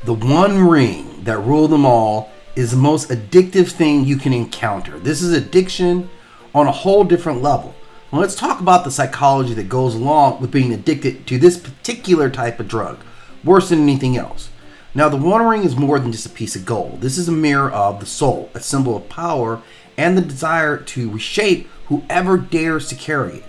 The one ring that ruled them all is the most addictive thing you can encounter. This is addiction on a whole different level. Well, let's talk about the psychology that goes along with being addicted to this particular type of drug, worse than anything else. Now, the One Ring is more than just a piece of gold. This is a mirror of the soul, a symbol of power and the desire to reshape whoever dares to carry it.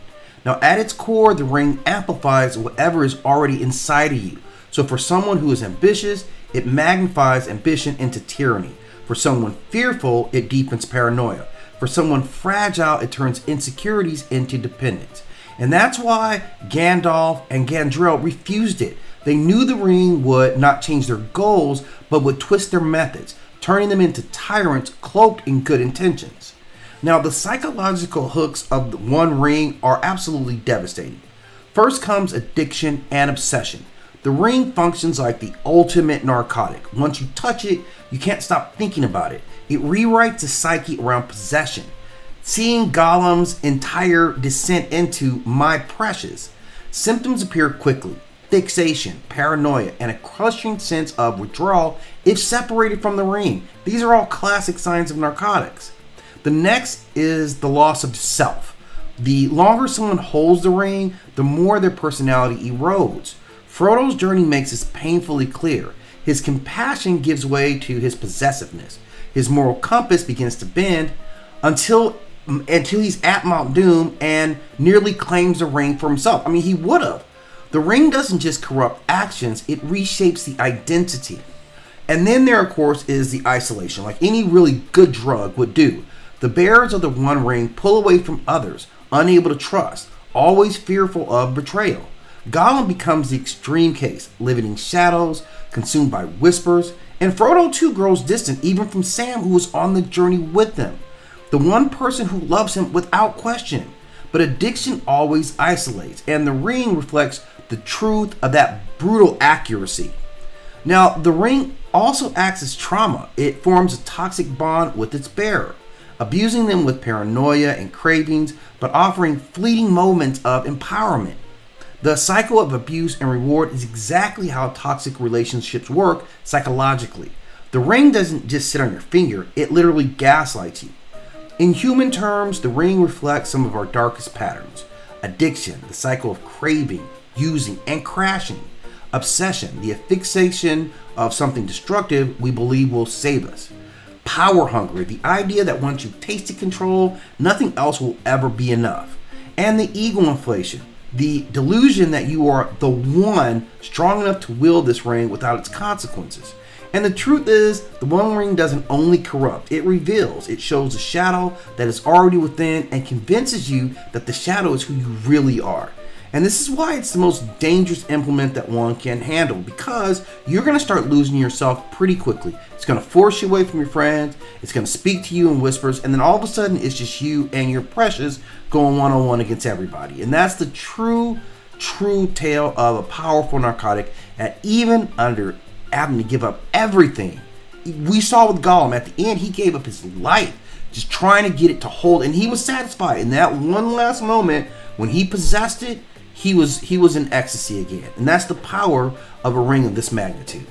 Now, at its core, the ring amplifies whatever is already inside of you. So for someone who is ambitious, it magnifies ambition into tyranny. For someone fearful, it deepens paranoia. For someone fragile, it turns insecurities into dependence. And that's why Gandalf and Gandrel refused it. They knew the ring would not change their goals, but would twist their methods, turning them into tyrants cloaked in good intentions. Now, the psychological hooks of the One Ring are absolutely devastating. First comes addiction and obsession. The ring functions like the ultimate narcotic. Once you touch it, you can't stop thinking about it. It rewrites the psyche around possession. Seeing Gollum's entire descent into my precious. Symptoms appear quickly. Fixation, paranoia, and a crushing sense of withdrawal if separated from the ring. These are all classic signs of narcotics. The next is the loss of self. The longer someone holds the ring, the more their personality erodes. Frodo's journey makes this painfully clear. His compassion gives way to his possessiveness. His moral compass begins to bend until he's at Mount Doom and nearly claims the ring for himself. I mean, he would have. The ring doesn't just corrupt actions, it reshapes the identity. And then there, of course, is the isolation, like any really good drug would do. The bearers of the One Ring pull away from others, unable to trust, always fearful of betrayal. Gollum becomes the extreme case, living in shadows, consumed by whispers, and Frodo too grows distant even from Sam, who was on the journey with them. The one person who loves him without question. But addiction always isolates, and the ring reflects the truth of that brutal accuracy. Now, the ring also acts as trauma. It forms a toxic bond with its bearer, abusing them with paranoia and cravings, but offering fleeting moments of empowerment. The cycle of abuse and reward is exactly how toxic relationships work psychologically. The ring doesn't just sit on your finger, it literally gaslights you. In human terms, the ring reflects some of our darkest patterns. Addiction, the cycle of craving, using, and crashing. Obsession, the fixation of something destructive we believe will save us. Power hunger, the idea that once you've tasted control, nothing else will ever be enough. And the ego inflation, the delusion that you are the one strong enough to wield this ring without its consequences. And the truth is, the One Ring doesn't only corrupt, it reveals. It shows a shadow that is already within and convinces you that the shadow is who you really are. And this is why it's the most dangerous implement that one can handle, because you're going to start losing yourself pretty quickly. It's going to force you away from your friends, it's going to speak to you in whispers, and then all of a sudden it's just you and your precious going one-on-one against everybody. And that's the true tale of a powerful narcotic that even under having to give up everything. We saw with Gollum, at the end he gave up his life just trying to get it to hold, and he was satisfied. In that one last moment when he possessed it, he was in ecstasy again. And that's the power of a ring of this magnitude.